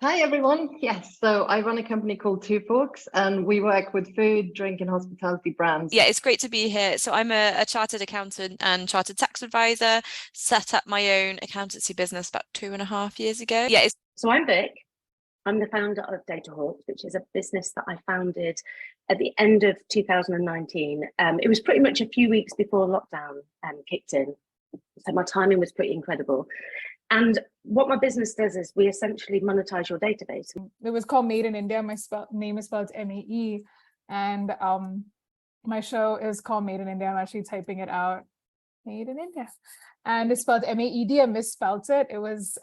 Hi everyone. Yes, so I run a company called Two Forks and we work with food, drink and hospitality brands. Yeah, it's great to be here. So I'm a chartered accountant and chartered tax advisor, set up my own accountancy business about 2.5 years ago. So I'm Vic. I'm the founder of DataHawks, which is a business that I founded at the end of 2019. It was pretty much a few weeks before lockdown kicked in. So my timing was pretty incredible. And what my business does is we essentially monetize your database. It was called Maed in India. My name is spelled M-A-E. And my show is called Maed in India. I'm actually typing it out. Maed in India. And it's spelled M-A-E-D. I misspelled it.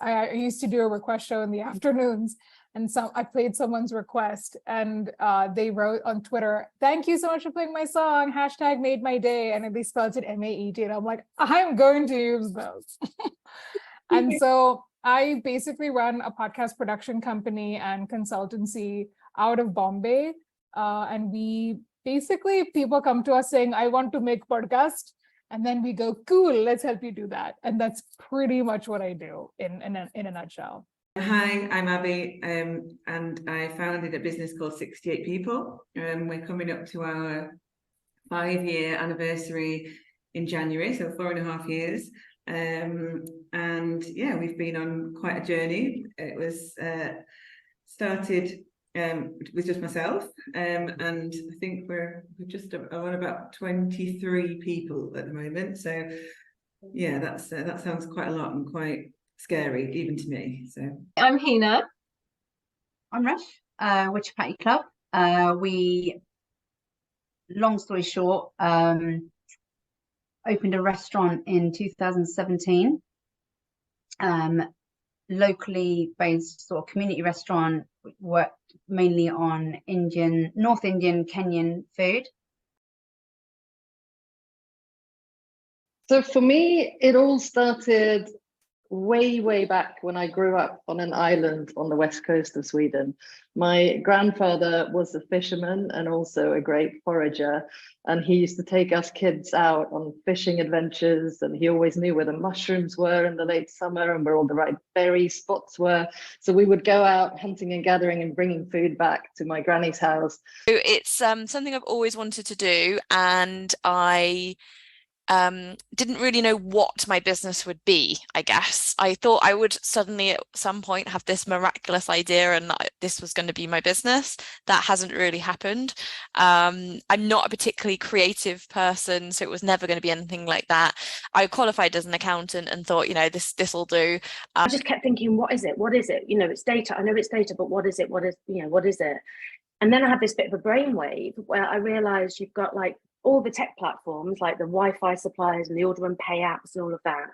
I used to do a request show in the afternoons. And so I played someone's request and they wrote on Twitter, "Thank you so much for playing my song, hashtag made my day." And they spelled it M-A-E-D. And I'm like, I'm going to use those. And so I basically run a podcast production company and consultancy out of Bombay. And people come to us saying, "I want to make podcast." And then we go, "Cool, let's help you do that." And that's pretty much what I do in a nutshell. Hi, I'm Abby, and I founded a business called 68 People. We're coming up to our 5-year anniversary in January, so 4.5 years. And yeah, we've been on quite a journey. It was started with just myself, and I think we're just on about 23 people at the moment. So yeah, that sounds quite a lot and quite scary even to me. So I'm Heena. I'm Resh. We're Chapati Club. Long story short, opened a restaurant in 2017. Locally based sort of community restaurant, worked mainly on North Indian, Kenyan food. So for me, it all started way back when I grew up on an island on the west coast of Sweden. My grandfather was a fisherman and also a great forager, and he used to take us kids out on fishing adventures, and he always knew where the mushrooms were in the late summer and where all the right berry spots were. So we would go out hunting and gathering and bringing food back to my granny's house. It's something I've always wanted to do, and I didn't really know what my business would be. I guess I thought I would suddenly at some point have this miraculous idea and this was going to be my business. That hasn't really happened. I'm not a particularly creative person, so it was never going to be anything like that. I qualified as an accountant and thought, this will do. I just kept thinking, what is it? It's data. I know it's data, but what is it? What is it? And then I had this bit of a brainwave where I realized you've got like all the tech platforms like the Wi-Fi suppliers and the order and pay apps and all of that,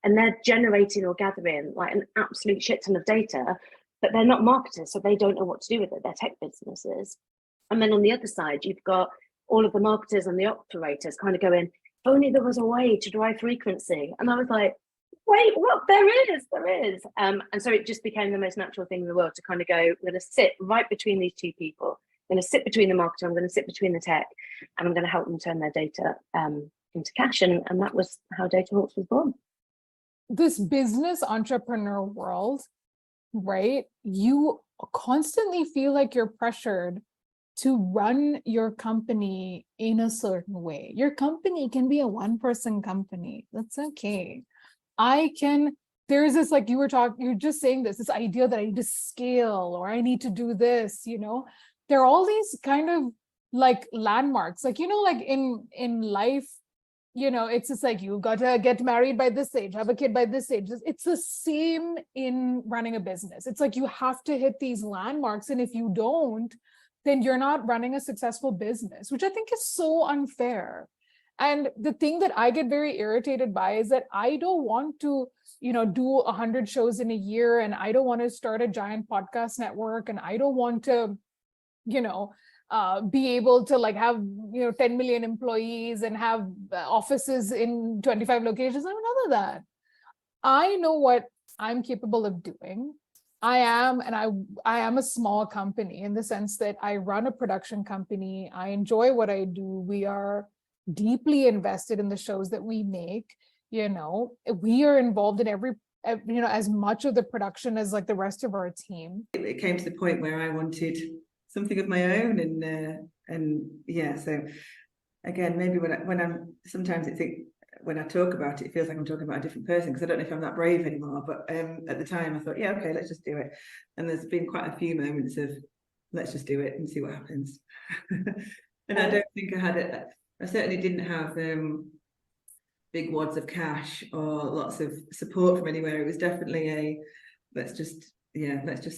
and they're generating or gathering like an absolute shit ton of data, but they're not marketers, so they don't know what to do with it. They're tech businesses. And then on the other side, you've got all of the marketers and the operators kind of going, "If only there was a way to drive frequency." And I was like, wait, what? There is. And so it just became the most natural thing in the world to kind of go, I'm going to sit right between these two people. I'm going to sit between the marketer, I'm going to sit between the tech, and I'm going to help them turn their data into cash. And that was how DataHawks was born. This business entrepreneur world, right? You constantly feel like you're pressured to run your company in a certain way. Your company can be a one-person company. That's okay. There's this, like you're just saying this idea that I need to scale or I need to do this, There are all these kind of like landmarks, like, like in life, it's just like, you got to get married by this age, have a kid by this age. It's the same in running a business. It's like you have to hit these landmarks. And if you don't, then you're not running a successful business, which I think is so unfair. And the thing that I get very irritated by is that I don't want to, do 100 shows in a year, and I don't want to start a giant podcast network, and I don't want to be able to like have 10 million employees and have offices in 25 locations. I none of that. I know what I'm capable of doing. I am a small company in the sense that I run a production company. I enjoy what I do. We are deeply invested in the shows that we make. We are involved in every you know, as much of the production as like the rest of our team. It came to the point where I wanted something of my own, and yeah, so again, maybe when I'm sometimes I think when I talk about it, it feels like I'm talking about a different person, because I don't know if I'm that brave anymore, but at the time I thought, yeah, okay, let's just do it. And there's been quite a few moments of let's just do it and see what happens. And I don't think I certainly didn't have big wads of cash or lots of support from anywhere. It was definitely let's just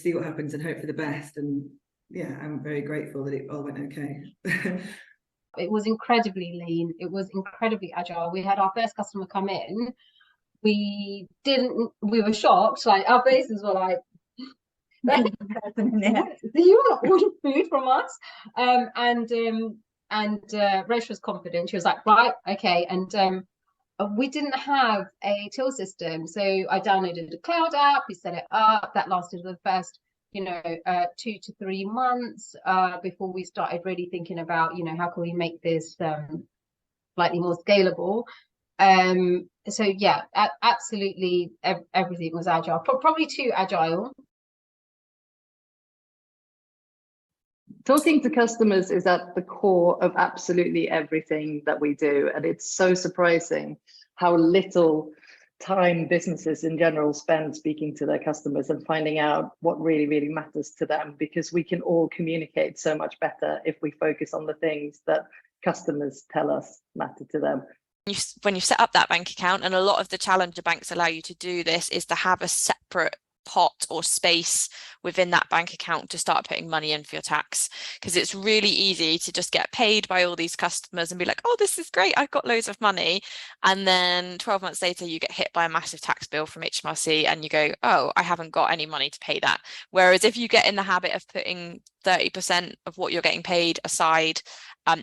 see what happens and hope for the best. And yeah, I'm very grateful that it all went okay. It was incredibly lean. It was incredibly agile. We had our first customer come in. We were shocked. Like, our faces were like, do you want to order food from us? And Resh was confident. She was like, right, okay. And we didn't have a till system, so I downloaded a cloud app. We set it up. That lasted the first 2 to 3 months before we started really thinking about, how can we make this slightly more scalable. So yeah, absolutely everything was agile, probably too agile. Talking to customers is at the core of absolutely everything that we do, and it's so surprising how little time businesses in general spend speaking to their customers and finding out what really, really matters to them, because we can all communicate so much better if we focus on the things that customers tell us matter to them. When you set up that bank account, and a lot of the challenger banks allow you to do this, is to have a separate pot or space within that bank account to start putting money in for your tax, because it's really easy to just get paid by all these customers and be like, oh, this is great, I've got loads of money, and then 12 months later you get hit by a massive tax bill from HMRC and you go, oh, I haven't got any money to pay that. Whereas if you get in the habit of putting 30% of what you're getting paid aside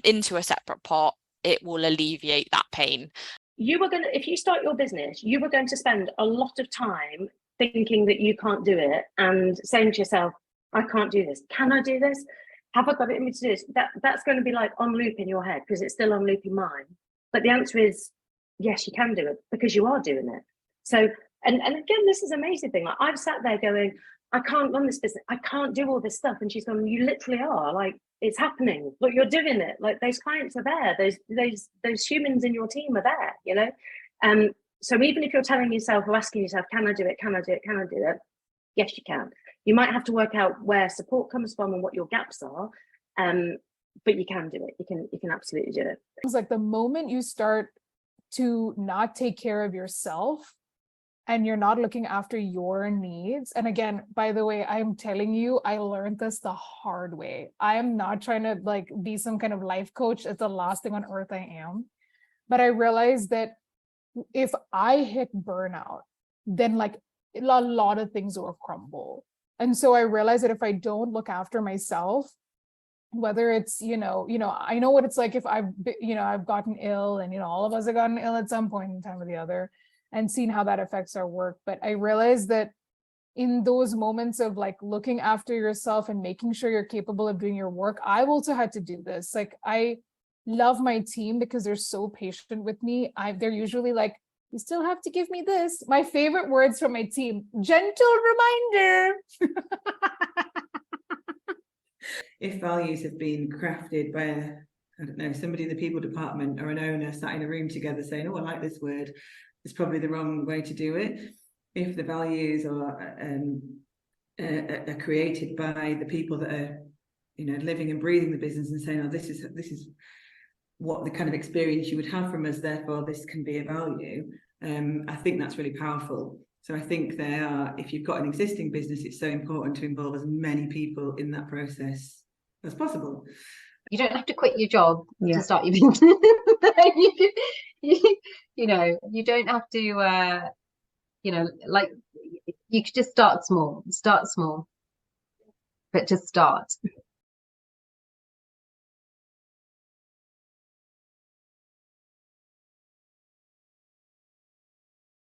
into a separate pot, it will alleviate that pain. If you start your business, you were going to spend a lot of time thinking that you can't do it and saying to yourself, I can't do this. Can I do this? Have I got it in me to do this? That's going to be like on loop in your head, because it's still on loop in mine. But the answer is, yes, you can do it, because you are doing it. So, and again, this is an amazing thing. Like, I've sat there going, I can't run this business. I can't do all this stuff. And she's gone, you literally are. Like, it's happening. Look, you're doing it. Like, those clients are there. Those humans in your team are there, So even if you're telling yourself or asking yourself, can I do it? Can I do it? Can I do it? Yes, you can. You might have to work out where support comes from and what your gaps are, but you can do it. You can absolutely do it. It's like the moment you start to not take care of yourself and you're not looking after your needs. And again, by the way, I'm telling you, I learned this the hard way. I am not trying to like be some kind of life coach. It's the last thing on earth I am. But I realized that if I hit burnout, then like a lot of things will crumble. And so I realized that if I don't look after myself, whether it's, I know what it's like if I've gotten ill, and, all of us have gotten ill at some point in time or the other, and seen how that affects our work. But I realized that in those moments of like looking after yourself and making sure you're capable of doing your work, I've also had to do this. Like, I love my team because they're so patient with me. They're usually like, you still have to give me this. My favorite words from my team, gentle reminder. If values have been crafted by somebody in the people department or an owner sat in a room together saying, oh, I like this word, it's probably the wrong way to do it. If the values are created by the people that are, living and breathing the business and saying, oh, this is what the kind of experience you would have from us, therefore this can be a value. I think that's really powerful. So I think if you've got an existing business, it's so important to involve as many people in that process as possible. You don't have to quit your job to start your business. You don't have to, like, you could just start small, but just start.